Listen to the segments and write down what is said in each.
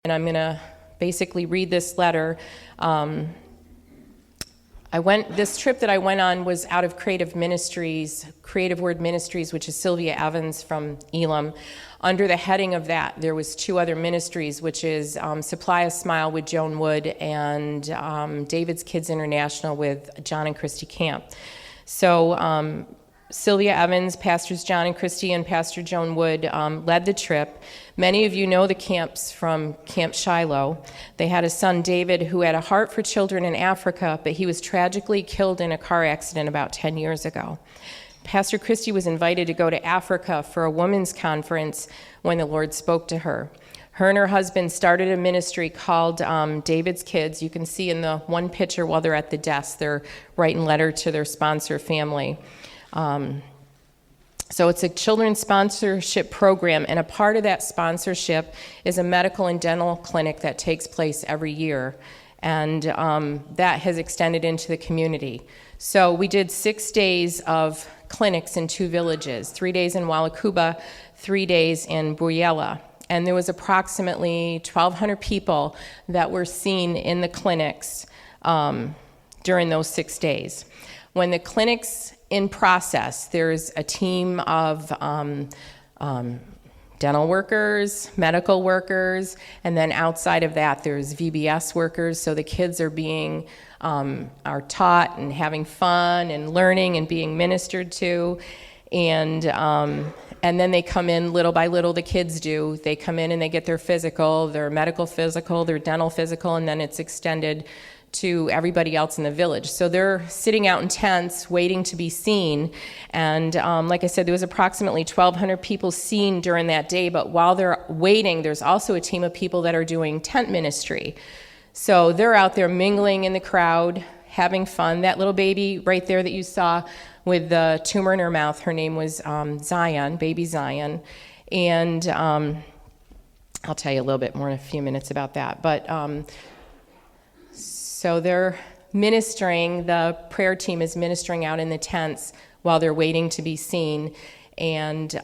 And I'm going to basically read this letter. This trip that I went on was out of Creative Word Ministries, which is Sylvia Evans from Elam. Under the heading of that, there was 2 other ministries, which is Supply a Smile with Joan Wood and David's Kids International with John and Christy Camp. So Sylvia Evans, Pastors John and Christy, and Pastor Joan Wood led the trip. Many of you know the camps from Camp Shiloh. They had a son, David, who had a heart for children in Africa, but he was tragically killed in a car accident about 10 years ago. Pastor Christy was invited to go to Africa for a women's conference when the Lord spoke to her. Her and her husband started a ministry called David's Kids. You can see in the one picture while they're at the desk, they're writing letter to their sponsor family. So it's a children's sponsorship program, and a part of that sponsorship is a medical and dental clinic that takes place every year, and that has extended into the community. So we did 6 days of clinics in 2 villages, 3 days in Wallakuba, 3 days in Buyela, and there was approximately 1,200 people that were seen in the clinics during those 6 days. When the clinics in process, there's a team of dental workers, medical workers, and then outside of that, there's VBS workers. So the kids are taught and having fun and learning and being ministered to, and then they come in little by little. The kids do. They come in and they get their physical, their medical physical, their dental physical, and then it's extended to everybody else in the village. So they're sitting out in tents waiting to be seen. And like I said, there was approximately 1,200 people seen during that day, but while they're waiting, there's also a team of people that are doing tent ministry. So they're out there mingling in the crowd, having fun. That little baby right there that you saw with the tumor in her mouth, her name was Zion, baby Zion. And I'll tell you a little bit more in a few minutes about that. But so they're ministering, the prayer team is ministering out in the tents while they're waiting to be seen. And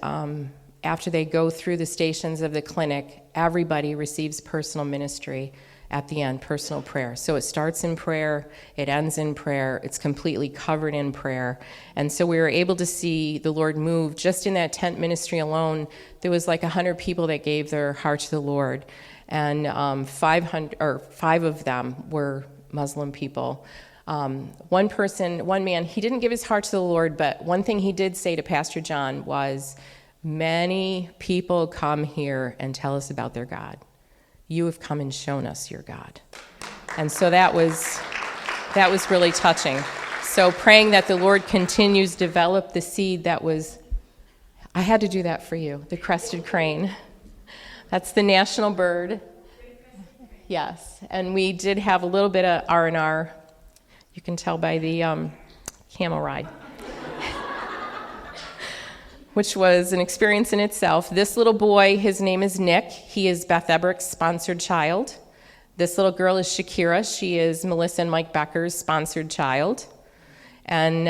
after they go through the stations of the clinic, everybody receives personal ministry at the end, personal prayer. So it starts in prayer, it ends in prayer, it's completely covered in prayer. And so we were able to see the Lord move. Just in that tent ministry alone, there was like 100 people that gave their heart to the Lord. And 5 of them were Muslim people. One man, he didn't give his heart to the Lord, but one thing he did say to Pastor John was, many people come here and tell us about their God. You have come and shown us your God. And so that was really touching. So praying that the Lord continues to develop the seed that was, I had to do that for you, the crested crane. That's the national bird. Yes, and we did have a little bit of R&R. You can tell by the camel ride, which was an experience in itself. This little boy, his name is Nick. He is Beth Eberick's sponsored child. This little girl is Shakira. She is Melissa and Mike Becker's sponsored child. And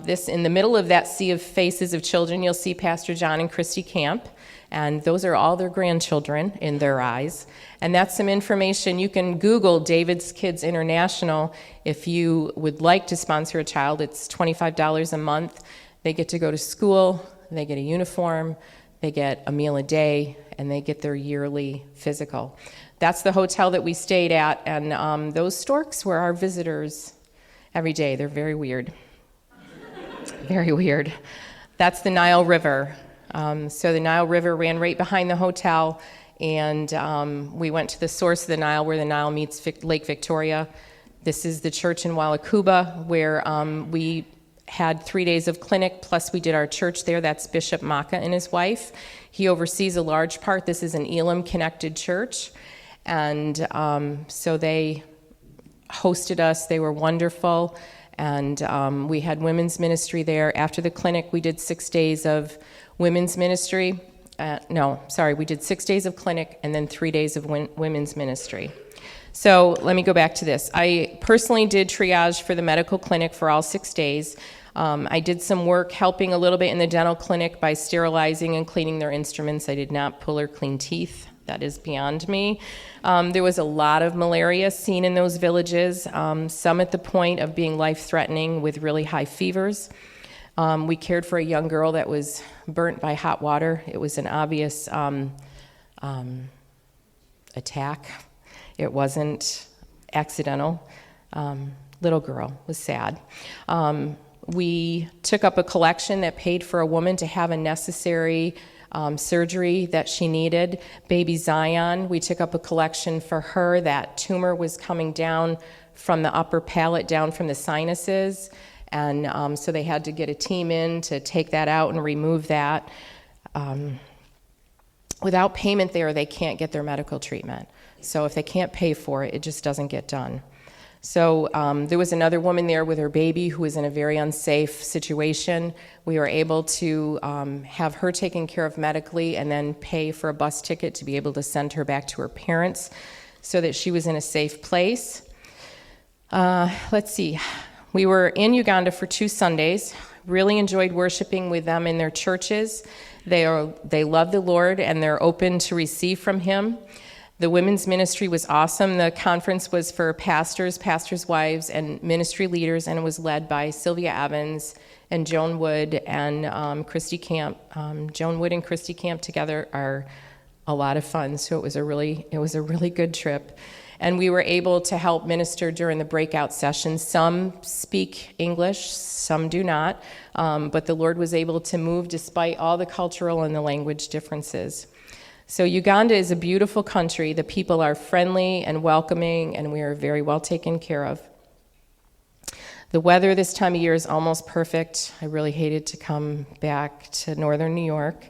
this, in the middle of that sea of faces of children, you'll see Pastor John and Christy Camp. And those are all their grandchildren in their eyes. And that's some information. You can Google David's Kids International if you would like to sponsor a child. It's $25 a month. They get to go to school, they get a uniform, they get a meal a day, and they get their yearly physical. That's the hotel that we stayed at, and those storks were our visitors every day. They're very weird. Very weird. That's the Nile River. So the Nile River ran right behind the hotel, and we went to the source of the Nile where the Nile meets Lake Victoria. This is the church in Wallakuba where we had 3 days of clinic, plus we did our church there. That's Bishop Maka and his wife. He oversees a large part. This is an Elam-connected church, and so they hosted us. They were wonderful, and we had women's ministry there. After the clinic, we did 6 days of women's ministry. We did 6 days of clinic and then 3 days of women's ministry. So let me go back to this. I personally did triage for the medical clinic for all 6 days. I did some work helping a little bit in the dental clinic by sterilizing and cleaning their instruments. I did not pull or clean teeth that is beyond me. There was a lot of malaria seen in those villages, some at the point of being life-threatening with really high fevers. We cared for a young girl that was burnt by hot water. It was an obvious attack. It wasn't accidental. Little girl was sad. We took up a collection that paid for a woman to have a necessary surgery that she needed. Baby Zion, we took up a collection for her. That tumor was coming down from the upper palate, down from the sinuses, and so they had to get a team in to take that out and remove that. Without payment there, they can't get their medical treatment. So if they can't pay for it, it just doesn't get done. So there was another woman there with her baby who was in a very unsafe situation. We were able to have her taken care of medically and then pay for a bus ticket to be able to send her back to her parents so that she was in a safe place. Let's see. We were in Uganda for 2 Sundays. Really enjoyed worshiping with them in their churches. They love the Lord and they're open to receive from Him. The women's ministry was awesome. The conference was for pastors, pastors' wives, and ministry leaders, and it was led by Sylvia Evans and Joan Wood and Christy Camp. Joan Wood and Christy Camp together are a lot of fun, so it was a really good trip. And we were able to help minister during the breakout sessions. Some speak English, some do not, but the Lord was able to move despite all the cultural and the language differences. So Uganda is a beautiful country. The people are friendly and welcoming, and we are very well taken care of. The weather this time of year is almost perfect. I really hated to come back to northern New York.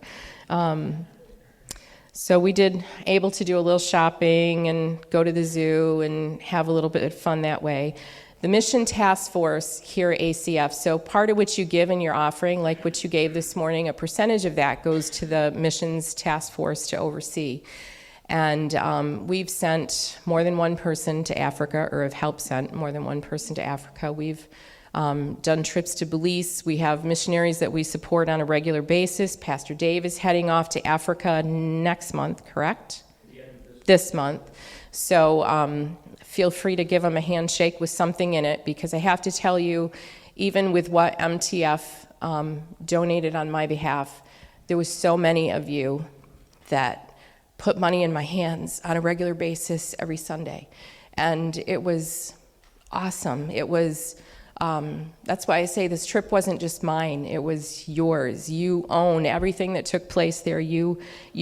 So we did able to do a little shopping and go to the zoo and have a little bit of fun that way. The Mission Task Force here at ACF, so part of what you give in your offering, like what you gave this morning, a percentage of that goes to the Missions Task Force to oversee. And we've sent more than one person to Africa, or have helped send more than one person to Africa. We've done trips to Belize. We have missionaries that we support on a regular basis. Pastor Dave is heading off to Africa next month, correct? Yeah, this month. So feel free to give him a handshake with something in it, because I have to tell you, even with what MTF donated on my behalf, there was so many of you that put money in my hands on a regular basis every Sunday. And it was awesome. It was, that's why I say this trip wasn't just mine, it was yours. You own everything that took place there. You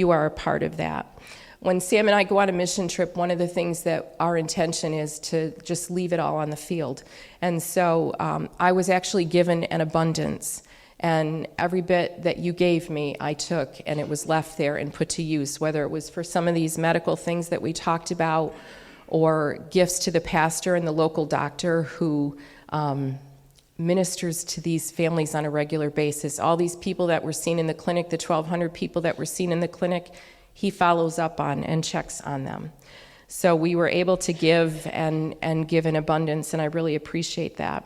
are a part of that. When Sam and I go on a mission trip, one of the things that our intention is to just leave it all on the field. And so I was actually given an abundance. And every bit that you gave me, I took, and it was left there and put to use, whether it was for some of these medical things that we talked about, or gifts to the pastor and the local doctor who ministers to these families on a regular basis. All these people that were seen in the clinic, the 1,200 people that were seen in the clinic, he follows up on and checks on them. So we were able to give and give in abundance, and I really appreciate that.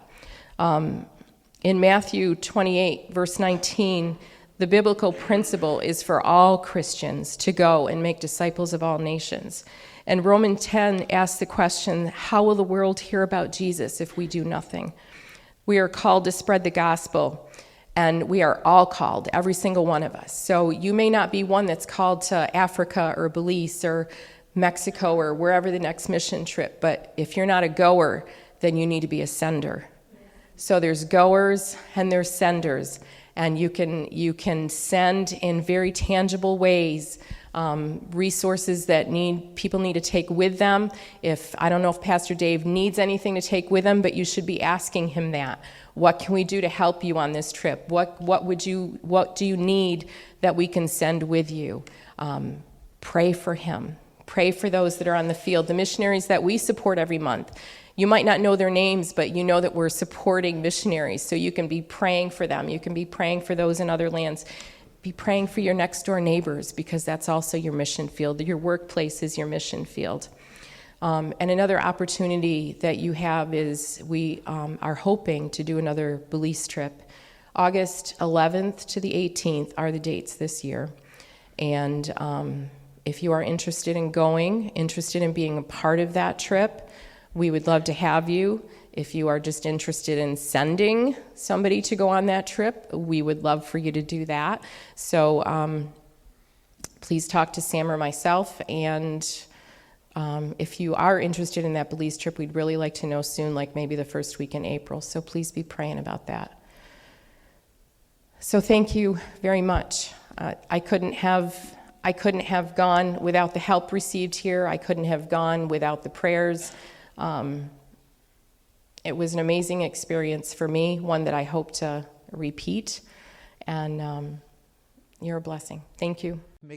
In Matthew 28, verse 19, the biblical principle is for all Christians to go and make disciples of all nations. And Romans 10 asks the question, how will the world hear about Jesus if we do nothing? We are called to spread the gospel. And we are all called, every single one of us. So you may not be one that's called to Africa or Belize or Mexico or wherever the next mission trip, but if you're not a goer, then you need to be a sender. So there's goers and there's senders, and you can send in very tangible ways, resources that people need to take with them. I don't know if Pastor Dave needs anything to take with him, but you should be asking him that. What can we do to help you on this trip? What do you need that we can send with you? Pray for him. Pray for those that are on the field. The missionaries that we support every month, you might not know their names, but you know that we're supporting missionaries, so you can be praying for them. You can be praying for those in other lands. Be praying for your next door neighbors, because that's also your mission field. Your workplace is your mission field. And another opportunity that you have is we are hoping to do another Belize trip. August 11th to the 18th are the dates this year. And If you are interested in going, interested in being a part of that trip, we would love to have you. If you are just interested in sending somebody to go on that trip, we would love for you to do that. So please talk to Sam or myself, and if you are interested in that Belize trip, we'd really like to know soon, like maybe the first week in April. So please be praying about that. So thank you very much. I couldn't have gone without the help received here. I couldn't have gone without the prayers. It was an amazing experience for me, one that I hope to repeat. And you're a blessing. Thank you.